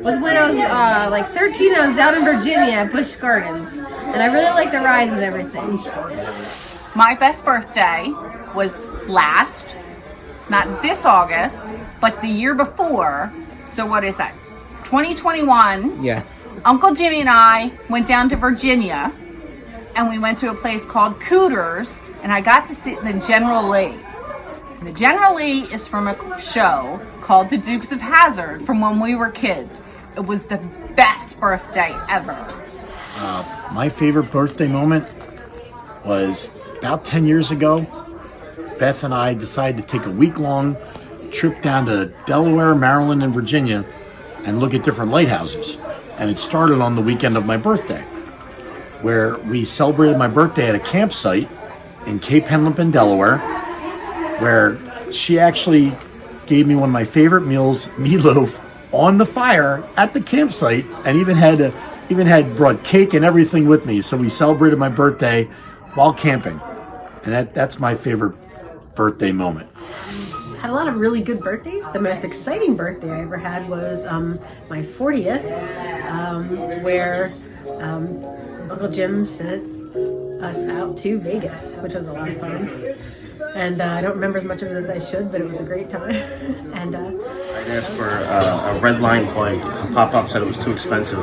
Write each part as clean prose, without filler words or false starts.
was when I was like 13. I was down in Virginia at Busch Gardens, and I really liked the rides and everything. My best birthday was not this August, but the year before. So what is that? 2021. Yeah. Uncle Jimmy and I went down to Virginia, and we went to a place called Cooters, and I got to sit in the General Lee. The General Lee is from a show called The Dukes of Hazzard from when we were kids. It was the best birthday ever. My favorite birthday moment was about 10 years ago. Beth and I decided to take a week-long trip down to Delaware, Maryland, and Virginia and look at different lighthouses. And it started on the weekend of my birthday, where we celebrated my birthday at a campsite in Cape Henlopen, Delaware, where she actually gave me one of my favorite meals, meatloaf, on the fire at the campsite, and even had brought cake and everything with me. So we celebrated my birthday while camping, and that's my favorite birthday moment. Had a lot of really good birthdays. The most exciting birthday I ever had was my 40th, where Uncle Jim sent us out to Vegas, which was a lot of fun. And I don't remember as much of it as I should, but it was a great time. And I asked for a red line bike, and Pop-Pop said it was too expensive.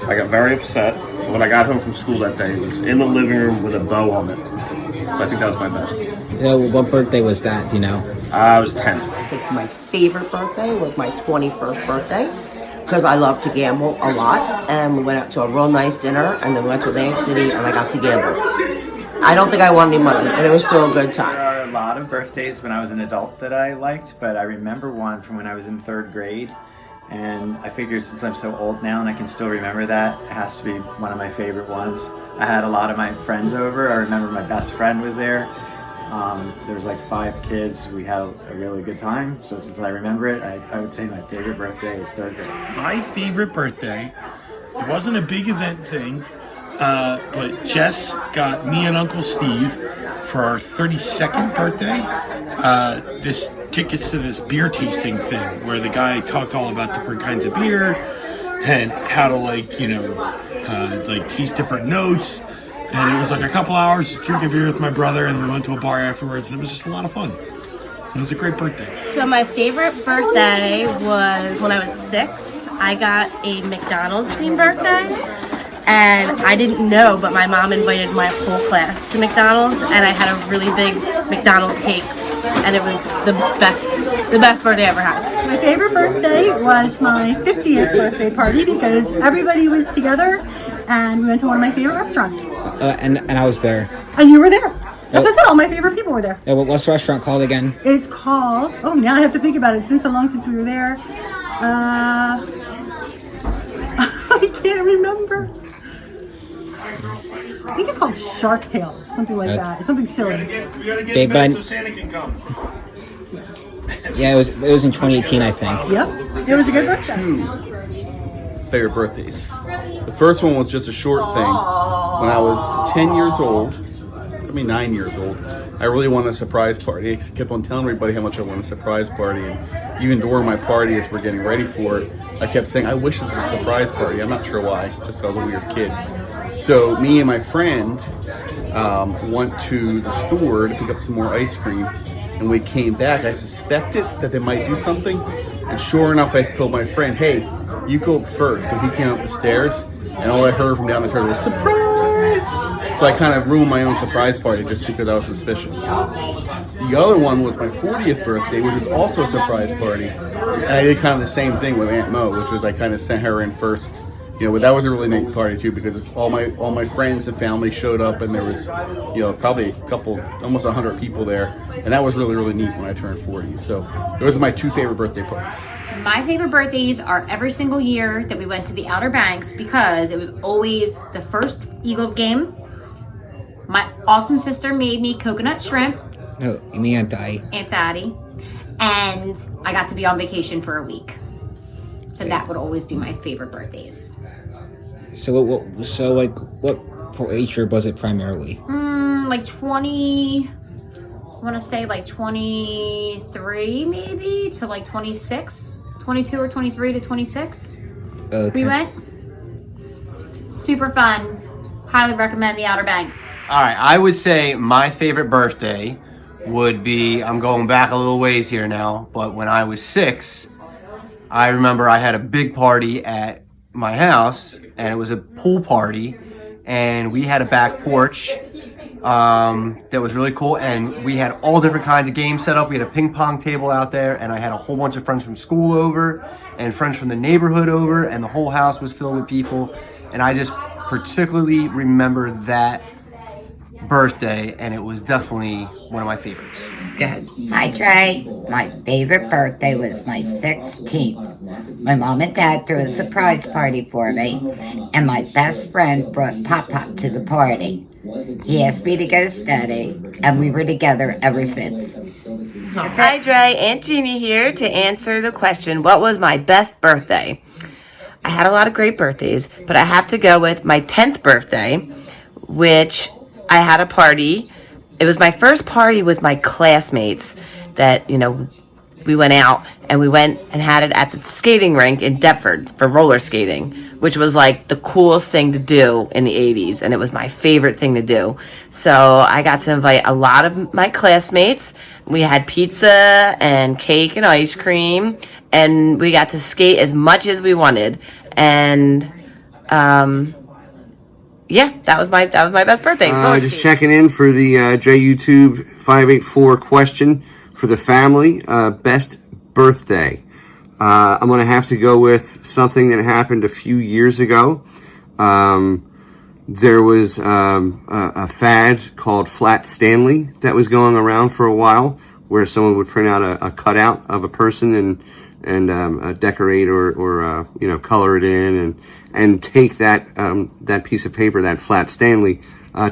I got very upset. When I got home from school that day, it was in the living room with a bow on it. So I think that was my best. Yeah, well, what birthday was that? Do you know? I was 10. I think my favorite birthday was my 21st birthday because I love to gamble a lot. And we went out to a real nice dinner, and then we went to Atlantic City, and I got to gamble. I don't think I won any money, but it was still a good time. There are a lot of birthdays when I was an adult that I liked, but I remember one from when I was in 3rd grade. And I figured since I'm so old now and I can still remember that, it has to be one of my favorite ones. I had a lot of my friends over. I remember my best friend was there. There was like 5 kids. We had a really good time. So since I remember it, I would say my favorite birthday is 3rd grade. My favorite birthday, it wasn't a big event thing, but Jess got me and Uncle Steve for our 32nd birthday this tickets to this beer tasting thing where the guy talked all about different kinds of beer and how to taste different notes. And it was like a couple hours drinking beer with my brother, and we went to a bar afterwards, and it was just a lot of fun. It was a great birthday. So my favorite birthday was when I was 6. I got a McDonald's themed birthday, and I didn't know, but my mom invited my whole class to McDonald's, and I had a really big McDonald's cake, and it was the best birthday I ever had. My favorite birthday was my 50th birthday party because everybody was together, and we went to one of my favorite restaurants. And I was there. And you were there. That's what I said, all my favorite people were there. Yeah, what's the restaurant called again? It's called, now I have to think about it. It's been so long since we were there. I can't remember. I think it's called Shark Tales, something like that. It's something silly. We gotta get back so Santa can come. Yeah, it was in 2018, I think. Yep, it was a good birthday. Favorite birthdays. The first one was just a short thing. When I was 10 years old, 9 years old, I really wanted a surprise party. I kept on telling everybody how much I wanted a surprise party, and even during my party as we're getting ready for it, I kept saying, I wish this was a surprise party. I'm not sure why, just I was a weird kid. So me and my friend went to the store to pick up some more ice cream, and we came back. I suspected that they might do something, and sure enough, I told my friend, hey, you go up first. So he came up the stairs, and all I heard from down the stairs was, surprise! So I kind of ruined my own surprise party just because I was suspicious. The other one was my 40th birthday, which was also a surprise party. And I did kind of the same thing with Aunt Mo, which was I kind of sent her in first. But that was a really neat party too because all my friends and family showed up, and there was, probably a couple, almost 100 people there, and that was really, really neat when I turned 40. So those are my 2 favorite birthday parties. My favorite birthdays are every single year that we went to the Outer Banks because it was always the first Eagles game. My awesome sister made me coconut shrimp. Oh, you mean Aunt Dottie? Aunt Dottie. And I got to be on vacation for a week. So that would always be my favorite birthdays. So what age group was it primarily? Like 20, I want to say like 23 maybe to like 26, 22 or 23 to 26. Okay. We went. Super fun. Highly recommend the Outer Banks. All right, I would say my favorite birthday would be, I'm going back a little ways here now, but when I was 6, I remember I had a big party at my house, and it was a pool party, and we had a back porch that was really cool, and we had all different kinds of games set up. We had a ping pong table out there, and I had a whole bunch of friends from school over, and friends from the neighborhood over, and the whole house was filled with people, and I just particularly remember that birthday, and it was definitely one of my favorites. Good. Hi, Trey. My favorite birthday was my 16th. My mom and dad threw a surprise party for me, and my best friend brought Pop-Pop to the party. He asked me to go steady, and we were together ever since. Hi, Dre. Aunt Jeannie here to answer the question, what was my best birthday? I had a lot of great birthdays, but I have to go with my 10th birthday, which I had a party. It was my first party with my classmates that, we went out and we went and had it at the skating rink in Deptford for roller skating, which was like the coolest thing to do in the 80s. And it was my favorite thing to do. So I got to invite a lot of my classmates. We had pizza and cake and ice cream, and we got to skate as much as we wanted. And, yeah, that was my best birthday. Just checking in for the JYouTube 584 question for the family. Best birthday. I'm going to have to go with something that happened a few years ago. There was a fad called Flat Stanley that was going around for a while, where someone would print out a cutout of a person and decorate or color it in and take that piece of paper, that Flat Stanley,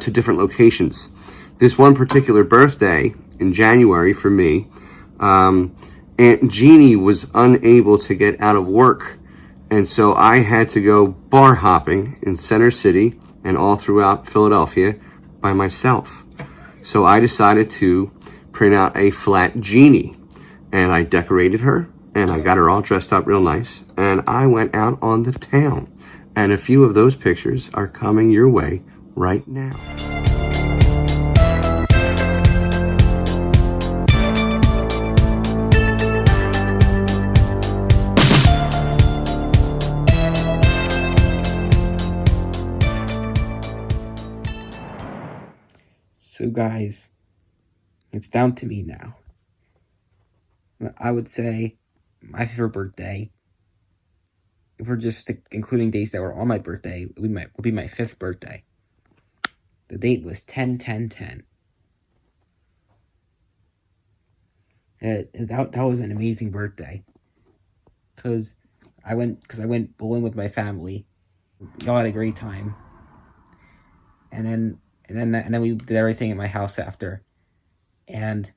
to different locations. This one particular birthday in January for me, Aunt Jeannie was unable to get out of work, and so I had to go bar hopping in Center City and all throughout Philadelphia by myself. So I decided to print out a flat genie, and I decorated her, and I got her all dressed up real nice, and I went out on the town. And a few of those pictures are coming your way right now. So guys, it's down to me now. I would say my favorite birthday, if we're just including days that were on my birthday, would be my 5th birthday. The date was 10/10/10. That was an amazing birthday. Cause I went bowling with my family. We all had a great time. And then we did everything at my house after. And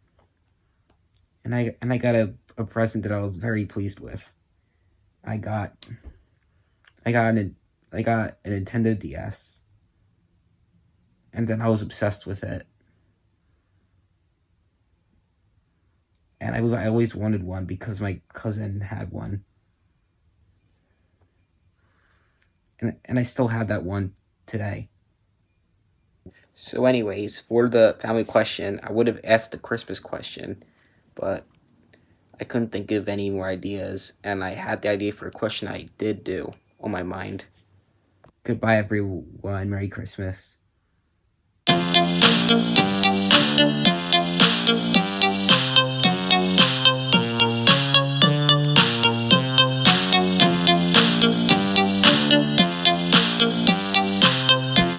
I got a present that I was very pleased with. I got a Nintendo DS, and then I was obsessed with it. And I always wanted one because my cousin had one, and I still have that one today. So anyways, for the family question, I would have asked the Christmas question, but I couldn't think of any more ideas, and I had the idea for a question I did do on my mind. Goodbye, everyone. Merry Christmas.